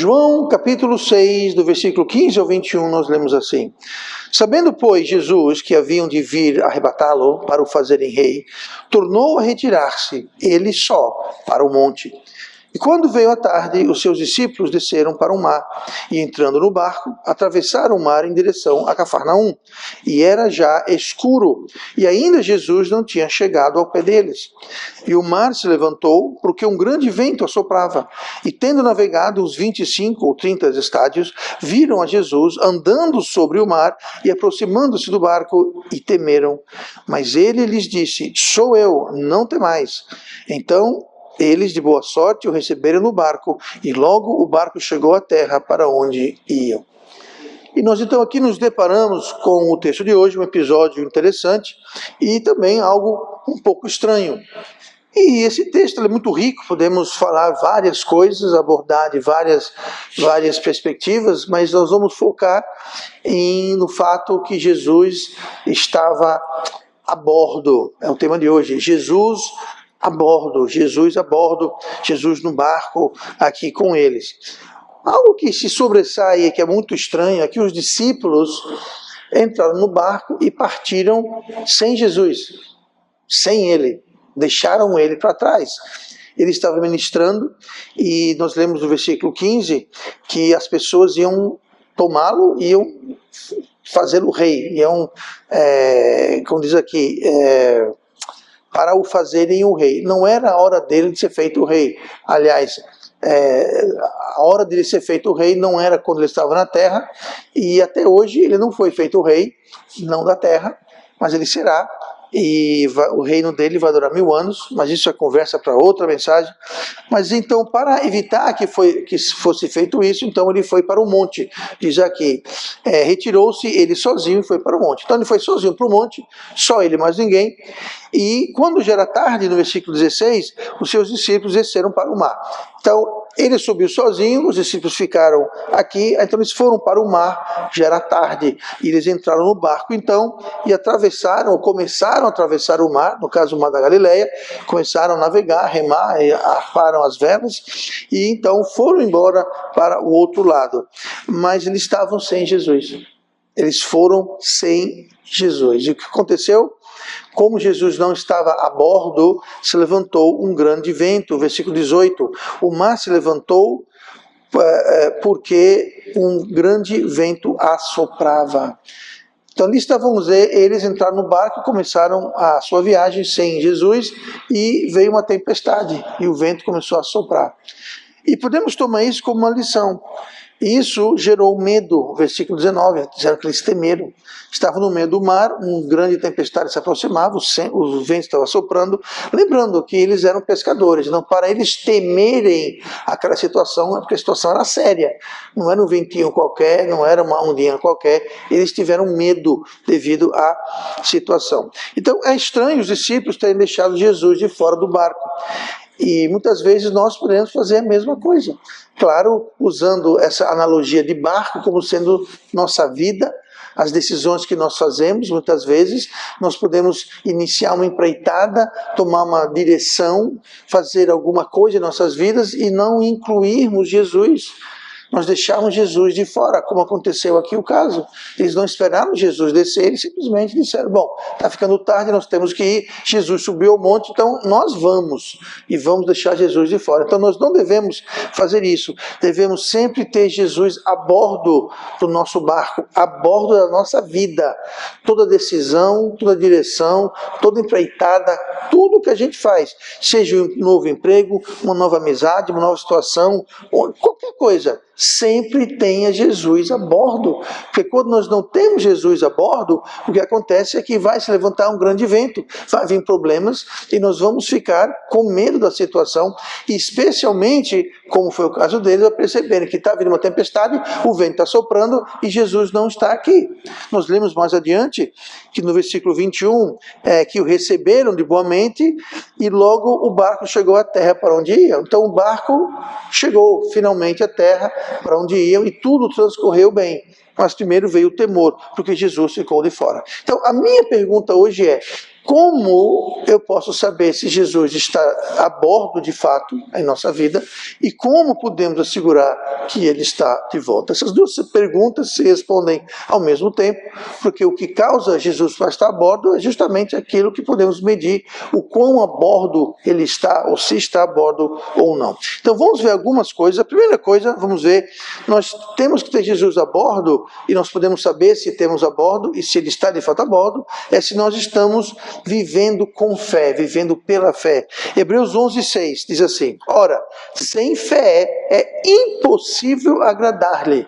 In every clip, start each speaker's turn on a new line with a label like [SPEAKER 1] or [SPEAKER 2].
[SPEAKER 1] João capítulo 6, do versículo 15 ao 21, nós lemos assim: Sabendo, pois, Jesus que haviam de vir arrebatá-lo para o fazerem rei, tornou a retirar-se, ele só, para o monte. E quando veio a tarde, os seus discípulos desceram para o mar, e entrando no barco, atravessaram o mar em direção a Cafarnaum. E era já escuro, e ainda Jesus não tinha chegado ao pé deles. E o mar se levantou, porque um grande vento assoprava. E tendo navegado uns 25 ou 30 estádios, viram a Jesus andando sobre o mar e aproximando-se do barco, e temeram. Mas ele lhes disse: Sou eu, não temais. Então eles de boa sorte o receberam no barco, e logo o barco chegou à terra para onde iam. E nós então aqui nos deparamos com o texto de hoje, um episódio interessante e também algo um pouco estranho. E esse texto é muito rico, podemos falar várias coisas, abordar de várias perspectivas, mas nós vamos focar no fato que Jesus estava a bordo. É o tema de hoje, Jesus a bordo, Jesus no barco aqui com eles. Algo que se sobressai, que é muito estranho, é que os discípulos entraram no barco e partiram sem Jesus, sem ele, deixaram ele para trás. Ele estava ministrando e nós lemos no versículo 15 que as pessoas iam tomá-lo, iam fazê-lo rei, iam, como diz aqui, para o fazerem o rei. Não era a hora dele de ser feito o rei. Aliás, a hora dele ser feito o rei não era quando ele estava na terra, e até hoje ele não foi feito o rei, não da terra, mas ele será, e o reino dele vai durar 1000 anos, mas isso é conversa para outra mensagem. Mas então, para evitar que fosse feito isso, então ele foi para o monte. Diz aqui, retirou-se ele sozinho e foi para o monte. Então ele foi sozinho para o monte, só ele, mais ninguém. E quando já era tarde, no versículo 16, os seus discípulos desceram para o mar. Então, ele subiu sozinho, os discípulos ficaram aqui, então eles foram para o mar, já era tarde, e eles entraram no barco então, e começaram a atravessar o mar, no caso o mar da Galileia, começaram a navegar, remar, arparam as velas, e então foram embora para o outro lado. Mas eles estavam sem Jesus, eles foram sem Jesus. E o que aconteceu? Como Jesus não estava a bordo, se levantou um grande vento. Versículo 18. O mar se levantou porque um grande vento assoprava. Então ali estávamos eles, entraram no barco e começaram a sua viagem sem Jesus, e veio uma tempestade e o vento começou a soprar. E podemos tomar isso como uma lição. Isso gerou medo, versículo 19, disseram que eles temeram. Estavam no meio do mar, uma grande tempestade se aproximava, o vento estava soprando, lembrando que eles eram pescadores. Então, para eles temerem aquela situação, porque a situação era séria. Não era um ventinho qualquer, não era uma ondinha qualquer, eles tiveram medo devido à situação. Então, é estranho os discípulos terem deixado Jesus de fora do barco. E muitas vezes nós podemos fazer a mesma coisa. Claro, usando essa analogia de barco como sendo nossa vida, as decisões que nós fazemos, muitas vezes nós podemos iniciar uma empreitada, tomar uma direção, fazer alguma coisa em nossas vidas e não incluirmos Jesus. Nós deixamos Jesus de fora, como aconteceu aqui o caso. Eles não esperaram Jesus descer, eles simplesmente disseram, bom, está ficando tarde, nós temos que ir, Jesus subiu ao monte, então nós vamos, e vamos deixar Jesus de fora. Então nós não devemos fazer isso, devemos sempre ter Jesus a bordo do nosso barco, a bordo da nossa vida. Toda decisão, toda direção, toda empreitada, tudo que a gente faz, seja um novo emprego, uma nova amizade, uma nova situação, ou qualquer coisa, sempre tenha Jesus a bordo, porque quando nós não temos Jesus a bordo, o que acontece é que vai se levantar um grande vento, vai vir problemas e nós vamos ficar com medo da situação, e especialmente, como foi o caso deles, a perceberem que está vindo uma tempestade, o vento está soprando e Jesus não está aqui. Nós lemos mais adiante que no versículo 21 que o receberam de boa mente e logo o barco chegou à terra para onde ia. Então o barco chegou finalmente à terra para onde iam e tudo transcorreu bem. Mas primeiro veio o temor, porque Jesus ficou de fora. Então a minha pergunta hoje é, Como eu posso saber se Jesus está a bordo de fato em nossa vida e como podemos assegurar que ele está de volta? Essas duas perguntas se respondem ao mesmo tempo, porque o que causa Jesus para estar a bordo é justamente aquilo que podemos medir, o quão a bordo ele está, ou se está a bordo ou não. Então vamos ver algumas coisas. A primeira coisa, vamos ver, nós temos que ter Jesus a bordo e nós podemos saber se temos a bordo e se ele está de fato a bordo, é se nós estamos vivendo com fé, vivendo pela fé. Hebreus 11:6 diz assim: ora, sem fé é impossível agradar-lhe,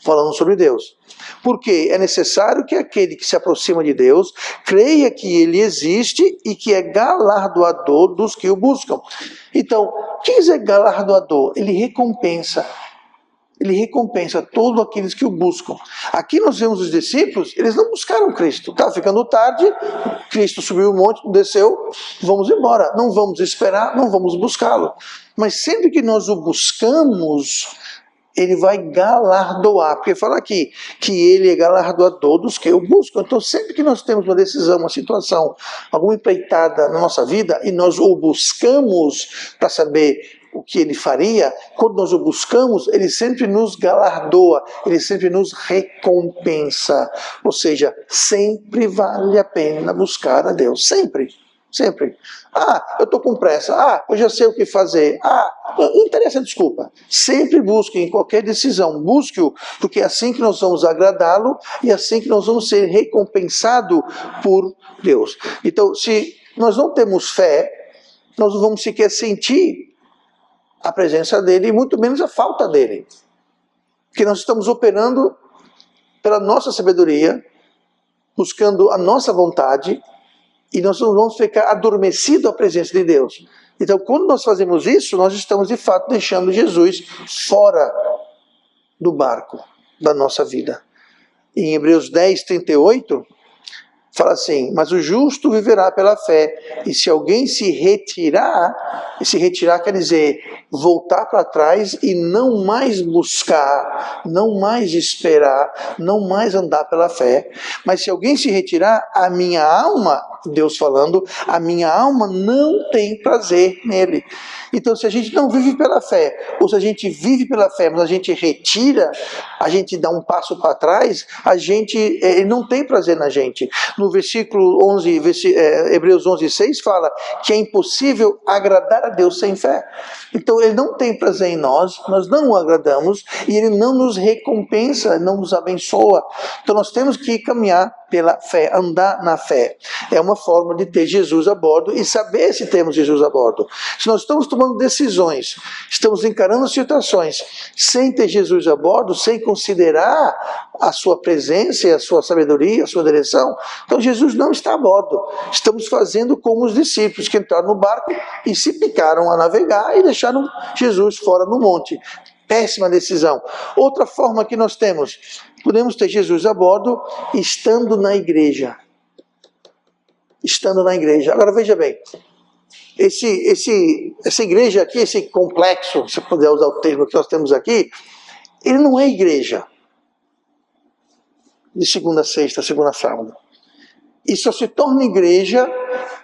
[SPEAKER 1] falando sobre Deus, porque é necessário que aquele que se aproxima de Deus creia que ele existe e que é galardoador dos que o buscam. Então, o que é galardoador? Ele recompensa todos aqueles que o buscam. Aqui nós vemos os discípulos, eles não buscaram Cristo. Estava ficando tarde, Cristo subiu o monte, desceu, vamos embora. Não vamos esperar, não vamos buscá-lo. Mas sempre que nós o buscamos, ele vai galardoar. Porque fala aqui que ele é galardoador dos que o buscam. Então sempre que nós temos uma decisão, uma situação, alguma empreitada na nossa vida, e nós o buscamos para saber o que ele faria, quando nós o buscamos, ele sempre nos galardoa, ele sempre nos recompensa. Ou seja, sempre vale a pena buscar a Deus. Sempre. Sempre. Eu estou com pressa. Eu já sei o que fazer. Não interessa a desculpa. Sempre busque em qualquer decisão. Busque-o, porque é assim que nós vamos agradá-lo e é assim que nós vamos ser recompensados por Deus. Então, se nós não temos fé, nós não vamos sequer sentir a presença dele e muito menos a falta dele. Porque nós estamos operando pela nossa sabedoria, buscando a nossa vontade, e nós não vamos ficar adormecidos à presença de Deus. Então, quando nós fazemos isso, nós estamos de fato deixando Jesus fora do barco da nossa vida. Em Hebreus 10:38, fala assim: mas o justo viverá pela fé, e se alguém se retirar quer dizer voltar para trás e não mais buscar, não mais esperar, não mais andar pela fé. Mas se alguém se retirar, a minha alma, Deus falando, a minha alma não tem prazer nele. Então, se a gente não vive pela fé, ou se a gente vive pela fé, mas a gente retira, a gente dá um passo para trás, ele não tem prazer na gente. No versículo 11, Hebreus 11:6 fala que é impossível agradar a Deus sem fé. Então, ele não tem prazer em nós não o agradamos, e ele não nos recompensa, não nos abençoa. Então, nós temos que caminhar pela fé, andar na fé. É uma forma de ter Jesus a bordo e saber se temos Jesus a bordo. Se nós estamos tomando decisões, estamos encarando situações sem ter Jesus a bordo, sem considerar a sua presença, a sua sabedoria, a sua direção, então Jesus não está a bordo. Estamos fazendo como os discípulos que entraram no barco e se picaram a navegar e deixaram Jesus fora no monte. Péssima decisão. Outra forma que nós podemos ter Jesus a bordo estando na igreja. Estando na igreja. Agora veja bem, essa igreja aqui, esse complexo, se puder usar o termo que nós temos aqui, ele não é igreja de segunda a sexta, segunda a sábado. E só se torna igreja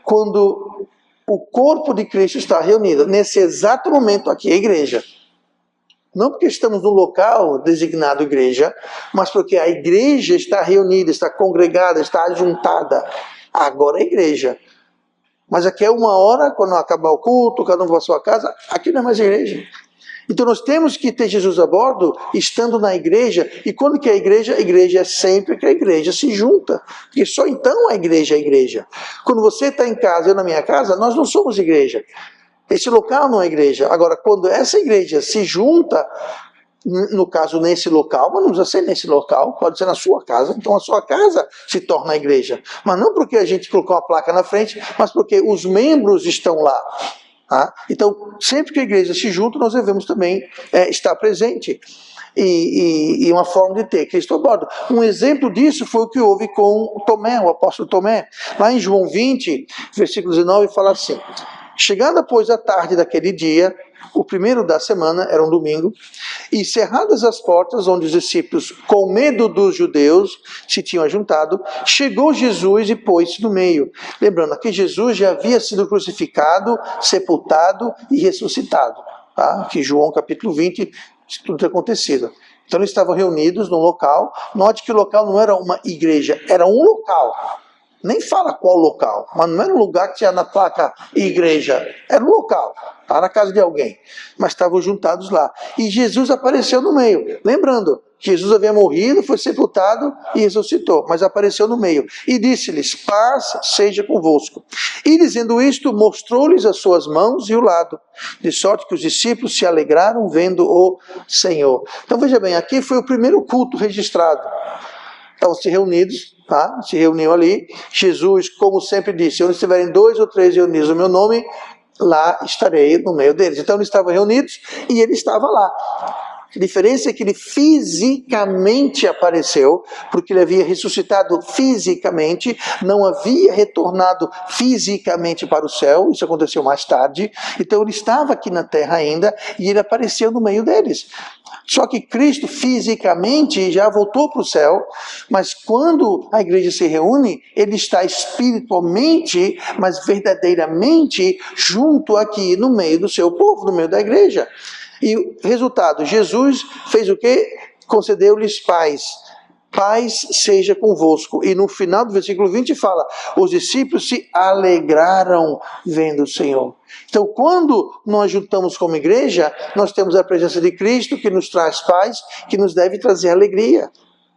[SPEAKER 1] quando o corpo de Cristo está reunido. Nesse exato momento aqui é igreja. Não porque estamos no local designado igreja, mas porque a igreja está reunida, está congregada, está ajuntada. Agora é igreja. Mas aqui é uma hora, quando acabar o culto, cada um vai para a sua casa, aqui não é mais igreja. Então nós temos que ter Jesus a bordo, estando na igreja. E quando que é igreja? A igreja é sempre que a igreja se junta. Porque só então a igreja é igreja. Quando você está em casa, eu na minha casa, nós não somos igreja. Esse local não é igreja. Agora, quando essa igreja se junta, no caso nesse local, mas não precisa ser nesse local, pode ser na sua casa, então a sua casa se torna a igreja. Mas não porque a gente colocou uma placa na frente, mas porque os membros estão lá. Tá? Então, sempre que a igreja se junta, nós devemos também estar presente. E uma forma de ter Cristo a bordo. Um exemplo disso foi o que houve com Tomé, o apóstolo Tomé. Lá em João 20, versículo 19, fala assim: Chegada, pois, a tarde daquele dia, o primeiro da semana, era um domingo, e cerradas as portas onde os discípulos, com medo dos judeus, se tinham ajuntado, chegou Jesus e pôs-se no meio. Lembrando que Jesus já havia sido crucificado, sepultado e ressuscitado. Tá? Aqui João capítulo 20, isso tudo tinha acontecido. Então eles estavam reunidos num local. Note que o local não era uma igreja, era um local. Nem fala qual local, mas não era um lugar que tinha na placa igreja, era um local, estava na casa de alguém, mas estavam juntados lá. E Jesus apareceu no meio. Lembrando, Jesus havia morrido, foi sepultado e ressuscitou, mas apareceu no meio. E disse-lhes, paz seja convosco. E dizendo isto, mostrou-lhes as suas mãos e o lado, de sorte que os discípulos se alegraram vendo o Senhor. Então veja bem, aqui foi o primeiro culto registrado. Estavam se reunidos, tá? Se reuniu ali. Jesus, como sempre disse, onde estiverem 2 ou 3 reunidos no meu nome, lá estarei no meio deles. Então eles estavam reunidos e ele estava lá. A diferença é que ele fisicamente apareceu, porque ele havia ressuscitado fisicamente, não havia retornado fisicamente para o céu, isso aconteceu mais tarde. Então ele estava aqui na terra ainda e ele apareceu no meio deles. Só que Cristo fisicamente já voltou para o céu, mas quando a igreja se reúne, ele está espiritualmente, mas verdadeiramente junto aqui no meio do seu povo, no meio da igreja. E o resultado, Jesus fez o quê? Concedeu-lhes paz. Paz seja convosco. E no final do versículo 20 fala, os discípulos se alegraram vendo o Senhor. Então, quando nós juntamos como igreja, nós temos a presença de Cristo que nos traz paz, que nos deve trazer alegria.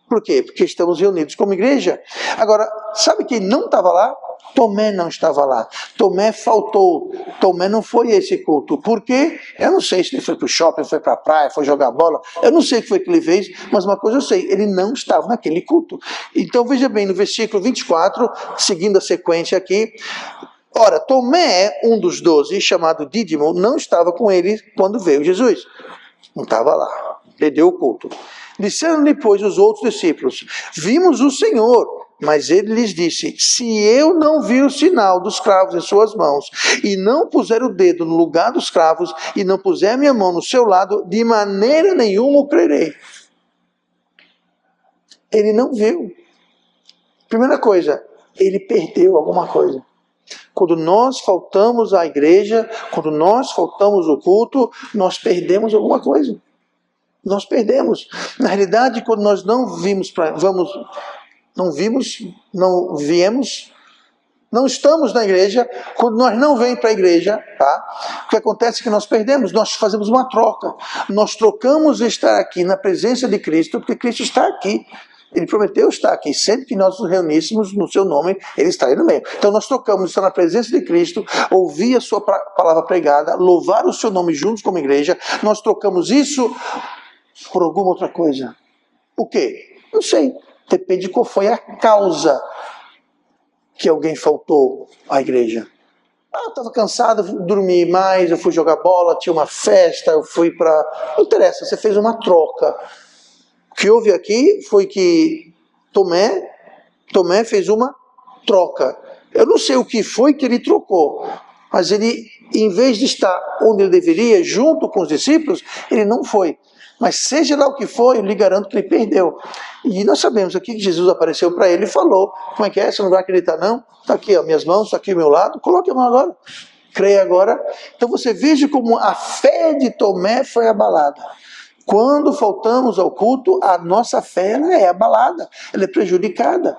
[SPEAKER 1] Por quê? Porque estamos reunidos como igreja. Agora, sabe quem não estava lá? Tomé não estava lá. Tomé faltou. Tomé não foi a esse culto. Por quê? Eu não sei se ele foi para o shopping, foi para a praia, foi jogar bola. Eu não sei o que foi que ele fez, mas uma coisa eu sei, ele não estava naquele culto. Então veja bem, no versículo 24, seguindo a sequência aqui, ora, Tomé, um dos 12, chamado Dídimo, não estava com ele quando veio Jesus. Não estava lá. Perdeu o culto. Disseram-lhe, pois, os outros discípulos, vimos o Senhor. Mas ele lhes disse, se eu não vir o sinal dos cravos em suas mãos, e não puser o dedo no lugar dos cravos, e não puser a minha mão no seu lado, de maneira nenhuma o crerei. Ele não viu. Primeira coisa, ele perdeu alguma coisa. Quando nós faltamos à igreja, quando nós faltamos ao culto, nós perdemos alguma coisa. Nós perdemos. Na realidade, quando nós não viemos, não estamos na igreja, quando nós não vemos para a igreja, tá? O que acontece é que nós perdemos, nós fazemos uma troca. Nós trocamos estar aqui na presença de Cristo, porque Cristo está aqui. Ele prometeu estar aqui. Sempre que nós nos reuníssemos no seu nome, ele está aí no meio. Então nós trocamos estar na presença de Cristo, ouvir a sua palavra pregada, louvar o seu nome juntos como igreja. Nós trocamos isso por alguma outra coisa. O quê? Não sei. Depende de qual foi a causa que alguém faltou à igreja. Eu estava cansado, dormi mais, eu fui jogar bola, tinha uma festa, eu fui para... Não interessa, você fez uma troca. O que houve aqui foi que Tomé fez uma troca. Eu não sei o que foi que ele trocou, mas ele, em vez de estar onde ele deveria, junto com os discípulos, ele não foi. Mas seja lá o que for, eu lhe garanto que ele perdeu. E nós sabemos aqui que Jesus apareceu para ele e falou, como é que é? Você não vai acreditar não? Está aqui ó, minhas mãos, está aqui ao meu lado, coloque a mão agora. Creia agora. Então você veja como a fé de Tomé foi abalada. Quando faltamos ao culto, a nossa fé ela é abalada, ela é prejudicada.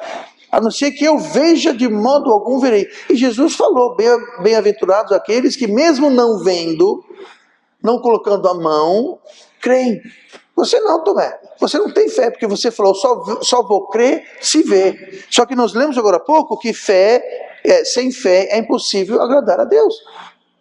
[SPEAKER 1] A não ser que eu veja de modo algum verei. E Jesus falou, bem-aventurados aqueles que mesmo não vendo, não colocando a mão, creem. Você não, Tomé. Você não tem fé, porque você falou, só vou crer se ver. Só que nós lemos agora há pouco que sem fé é impossível agradar a Deus.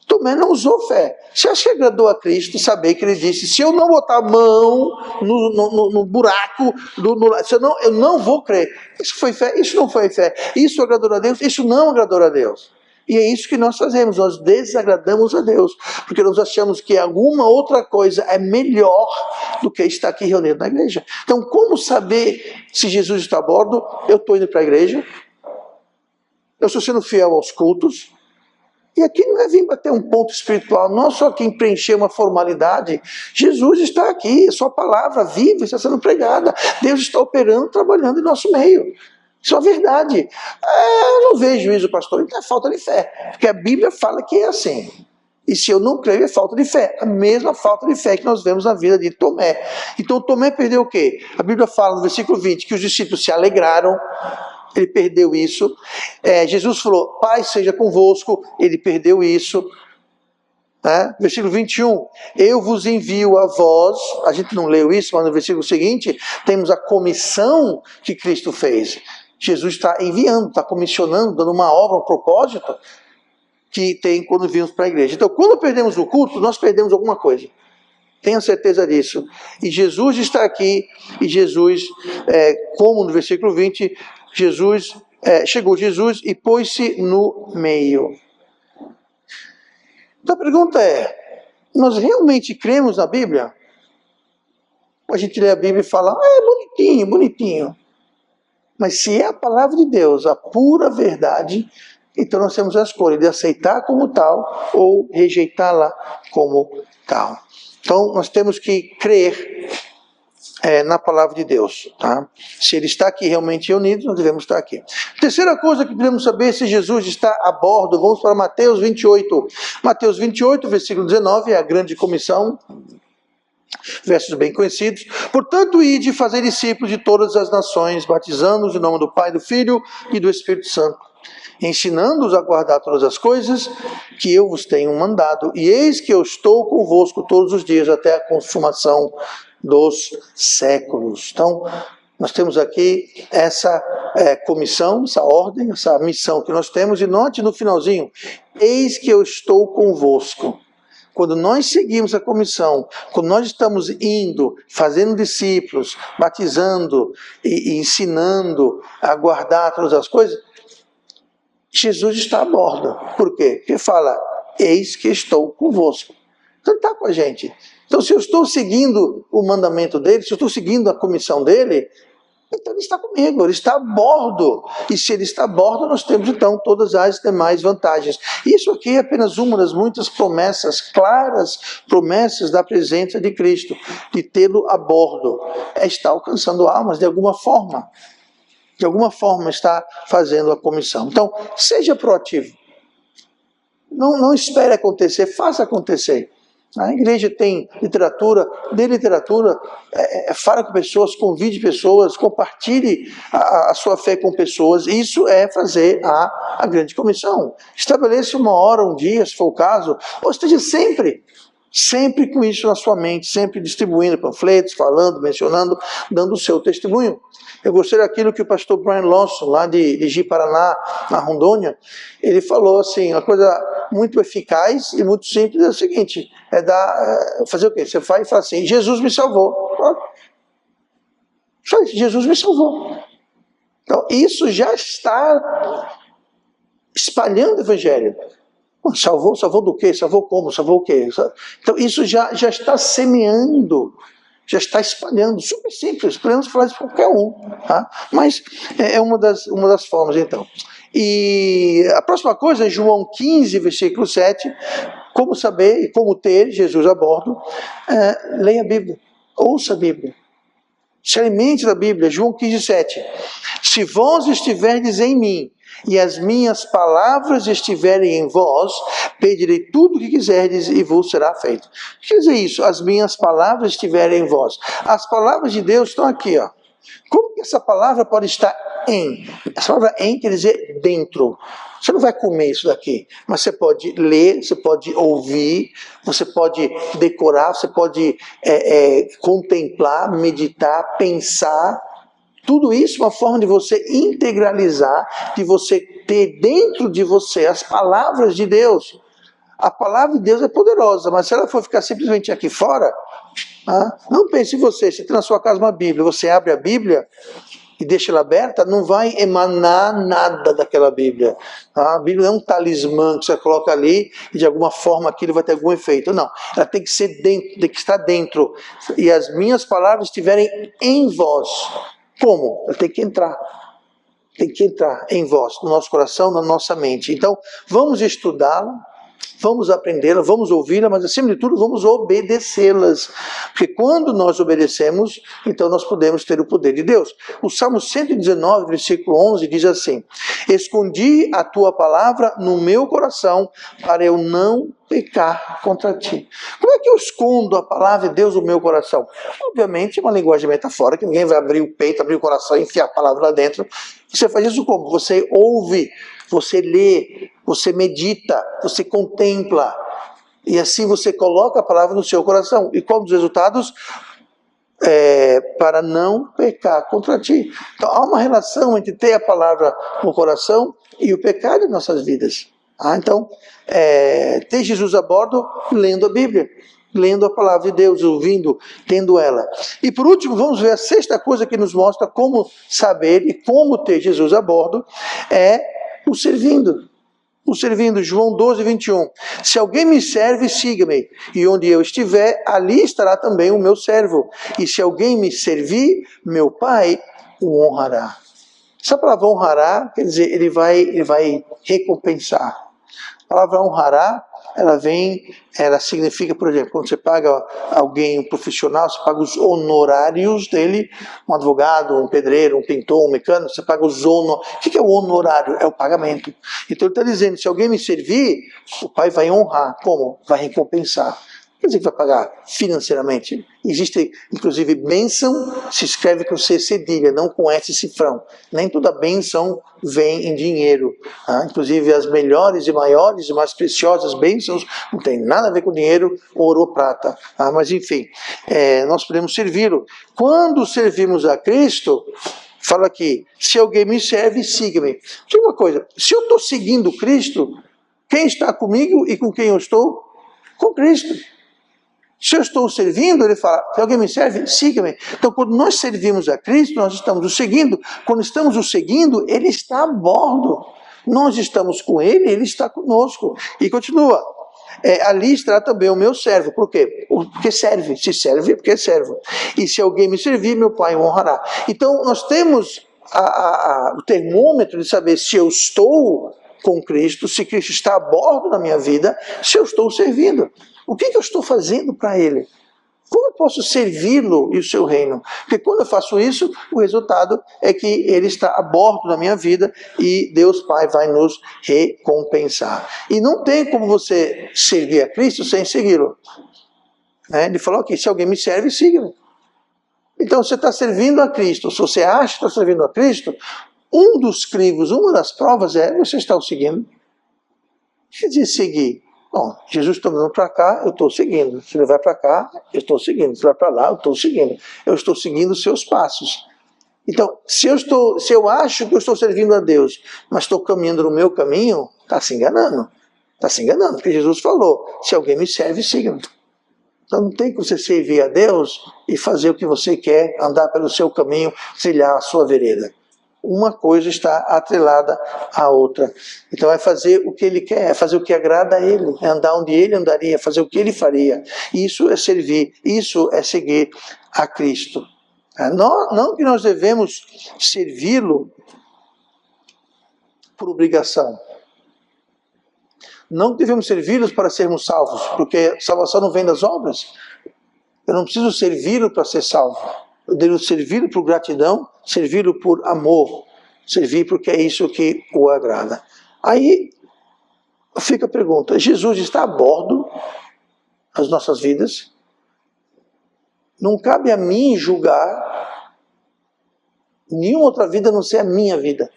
[SPEAKER 1] Tomé não usou fé. Você acha que agradou a Cristo saber que ele disse, se eu não botar a mão no buraco, eu não vou crer. Isso foi fé? Isso não foi fé. Isso agradou a Deus? Isso não agradou a Deus. E é isso que nós fazemos, nós desagradamos a Deus, porque nós achamos que alguma outra coisa é melhor do que estar aqui reunido na igreja. Então, como saber se Jesus está a bordo? Eu estou indo para a igreja, eu estou sendo fiel aos cultos, E aqui não é vir bater um ponto espiritual, não só quem preencher uma formalidade. Jesus está aqui, a sua palavra viva está sendo pregada. Deus está operando, trabalhando em nosso meio. Isso é uma verdade. Eu não vejo juízo, pastor, então é falta de fé. Porque a Bíblia fala que é assim. E se eu não creio, é falta de fé. A mesma falta de fé que nós vemos na vida de Tomé. Então Tomé perdeu o quê? A Bíblia fala no versículo 20 que os discípulos se alegraram. Ele perdeu isso. Jesus falou, Pai seja convosco. Ele perdeu isso. Versículo 21, eu vos envio a vós. A gente não leu isso, mas no versículo seguinte temos a comissão que Cristo fez. Jesus está enviando, está comissionando, dando uma obra, um propósito que tem quando vimos para a igreja. Então, quando perdemos o culto, nós perdemos alguma coisa. Tenha certeza disso. E Jesus está aqui, e Jesus, como no versículo 20, chegou Jesus e pôs-se no meio. Então a pergunta é, nós realmente cremos na Bíblia? Ou a gente lê a Bíblia e fala, bonitinho, bonitinho. Mas se é a palavra de Deus, a pura verdade, então nós temos a escolha de aceitar como tal ou rejeitá-la como tal. Então nós temos que crer na palavra de Deus. Tá? Se ele está aqui realmente unido, nós devemos estar aqui. Terceira coisa que podemos saber se Jesus está a bordo, vamos para Mateus 28. Mateus 28, versículo 19, é a grande comissão. Versos bem conhecidos. Portanto, ide fazer discípulos de todas as nações, batizando-os em nome do Pai, do Filho e do Espírito Santo, ensinando-os a guardar todas as coisas que eu vos tenho mandado. E eis que eu estou convosco todos os dias, até a consumação dos séculos. Então, nós temos aqui essa comissão, essa ordem, essa missão que nós temos. E note no finalzinho, eis que eu estou convosco. Quando nós seguimos a comissão, quando nós estamos indo, fazendo discípulos, batizando e ensinando a guardar todas as coisas, Jesus está a bordo. Por quê? Porque fala, eis que estou convosco. Então ele está com a gente. Então se eu estou seguindo o mandamento dele, se eu estou seguindo a comissão dele, então ele está comigo, ele está a bordo. E se ele está a bordo, nós temos então todas as demais vantagens. Isso aqui é apenas uma das muitas promessas, claras promessas da presença de Cristo, de tê-lo a bordo. Está alcançando almas de alguma forma. De alguma forma está fazendo a comissão. Então, seja proativo. Não espere acontecer, faça acontecer. A igreja tem literatura, dê literatura, fale com pessoas, convide pessoas, compartilhe a sua fé com pessoas. Isso é fazer a grande comissão. Estabeleça uma hora, um dia, se for o caso, ou esteja sempre com isso na sua mente, sempre distribuindo panfletos, falando, mencionando, dando o seu testemunho. Eu gostei daquilo que o pastor Brian Lawson, lá de Ji-Paraná, na Rondônia, ele falou assim, uma coisa muito eficaz e muito simples, é o seguinte, fazer o quê? Você vai e fala assim, Jesus me salvou. Só isso, Jesus me salvou. Então, isso já está espalhando o evangelho. Salvou do quê? Salvou como? Salvou o quê? Então isso já está semeando, já está espalhando, super simples, podemos falar isso para qualquer um, tá? Mas é uma das formas então. E a próxima coisa é João 15, versículo 7, como saber e como ter Jesus a bordo, leia a Bíblia, ouça a Bíblia, se alimente da Bíblia. João 15, 7, se vós estiverdes em mim, e as minhas palavras estiverem em vós, pedirei tudo o que quiserdes e vos será feito. O que quer dizer isso? As minhas palavras estiverem em vós. As palavras de Deus estão aqui, ó. Como que essa palavra pode estar em? Essa palavra em quer dizer dentro. Você não vai comer isso daqui, mas você pode ler, você pode ouvir, você pode decorar, você pode contemplar, meditar, pensar. Tudo isso é uma forma de você integralizar, de você ter dentro de você as palavras de Deus. A palavra de Deus é poderosa, mas se ela for ficar simplesmente aqui fora, não pense em você tem na sua casa uma Bíblia, você abre a Bíblia e deixa ela aberta, não vai emanar nada daquela Bíblia. A Bíblia não é um talismã que você coloca ali e de alguma forma aquilo vai ter algum efeito. Não, ela tem que ser dentro, tem que estar dentro. E as minhas palavras estiverem em vós. Como? Ela tem que entrar em vós, no nosso coração, na nossa mente. Então, vamos estudá-la, vamos aprendê-la, vamos ouvi-la, mas acima de tudo vamos obedecê-las. Porque quando nós obedecemos, então nós podemos ter o poder de Deus. O Salmo 119, versículo 11 diz assim: escondi a tua palavra no meu coração para eu não pecar contra ti. Como é que eu escondo a palavra de Deus no meu coração? Obviamente, uma linguagem metafórica, ninguém vai abrir o peito, abrir o coração e enfiar a palavra lá dentro. Você faz isso como? Você ouve, você lê, você medita, você contempla. E assim você coloca a palavra no seu coração. E qual dos resultados? Para não pecar contra ti. Então há uma relação entre ter a palavra no coração e o pecado em nossas vidas. Então, ter Jesus a bordo, lendo a Bíblia, lendo a palavra de Deus, ouvindo, tendo ela. E por último, vamos ver a sexta coisa que nos mostra como saber e como ter Jesus a bordo, é o servindo. O servindo, João 12, 21. Se alguém me serve, siga-me, e onde eu estiver, ali estará também o meu servo. E se alguém me servir, meu Pai o honrará. Essa palavra honrará, quer dizer, ele vai recompensar. A palavra honrará, ela significa, por exemplo, quando você paga alguém, um profissional, você paga os honorários dele, um advogado, um pedreiro, um pintor, um mecânico, você paga os honorários. O que é o honorário? É o pagamento. Então ele está dizendo, se alguém me servir, o Pai vai honrar. Como? Vai recompensar. Quer dizer que vai pagar financeiramente. Existe, inclusive, bênção, se escreve com C cedilha, não com S cifrão. Nem toda bênção vem em dinheiro. Inclusive, as melhores e maiores e mais preciosas bênçãos não tem nada a ver com dinheiro, ouro ou prata. Mas, enfim, nós podemos servi-lo. Quando servimos a Cristo, fala aqui, se alguém me serve, siga-me. Tem uma coisa, se eu estou seguindo Cristo, quem está comigo e com quem eu estou? Com Cristo. Se eu estou servindo, ele fala, se alguém me serve, siga-me. Então, quando nós servimos a Cristo, nós estamos o seguindo. Quando estamos o seguindo, ele está a bordo. Nós estamos com ele, ele está conosco. E continua. Ali estará também o meu servo. Por quê? Porque serve. Se serve, porque é servo. E se alguém me servir, meu Pai o honrará. Então, nós temos o termômetro de saber se eu estou com Cristo, se Cristo está a bordo da minha vida, se eu estou servindo. O que eu estou fazendo para Ele? Como eu posso servi-lo e o seu reino? Porque quando eu faço isso, o resultado é que Ele está a bordo da minha vida e Deus Pai vai nos recompensar. E não tem como você servir a Cristo sem segui-lo. Ele falou aqui, se alguém me serve, siga-me. Então você está servindo a Cristo. Se você acha que está servindo a Cristo, um dos crivos, uma das provas você está o seguindo. Quer dizer, seguir. Bom, Jesus está andando para cá, eu estou seguindo. Se ele vai para cá, eu estou seguindo. Se ele vai para lá, eu estou seguindo. Eu estou seguindo os seus passos. Então, se eu acho que eu estou servindo a Deus, mas estou caminhando no meu caminho, está se enganando. Está se enganando, porque Jesus falou, se alguém me serve, siga-me. Então não tem que você servir a Deus e fazer o que você quer, andar pelo seu caminho, trilhar a sua vereda. Uma coisa está atrelada à outra. Então é fazer o que ele quer, é fazer o que agrada a ele, é andar onde ele andaria, fazer o que ele faria. Isso é servir, isso é seguir a Cristo. Não que nós devemos servi-lo por obrigação. Não devemos servi-los para sermos salvos, porque salvação não vem das obras. Eu não preciso servi-lo para ser salvo. Eu devo servi-lo por gratidão, servi-lo por amor, servir porque é isso que o agrada. Aí fica a pergunta, Jesus está a bordo das nossas vidas? Não cabe a mim julgar nenhuma outra vida a não ser a minha vida.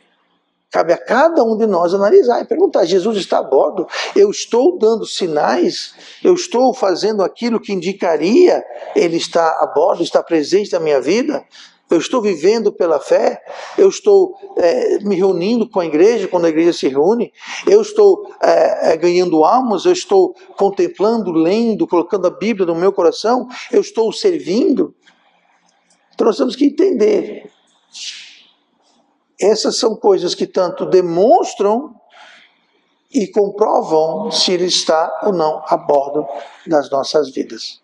[SPEAKER 1] Cabe a cada um de nós analisar e perguntar, Jesus está a bordo? Eu estou dando sinais? Eu estou fazendo aquilo que indicaria ele está a bordo, está presente na minha vida? Eu estou vivendo pela fé? Eu estou me reunindo com a igreja quando a igreja se reúne? Eu estou ganhando almas? Eu estou contemplando, lendo, colocando a Bíblia no meu coração? Eu estou servindo? Então nós temos que entender. Essas são coisas que tanto demonstram e comprovam se ele está ou não a bordo das nossas vidas.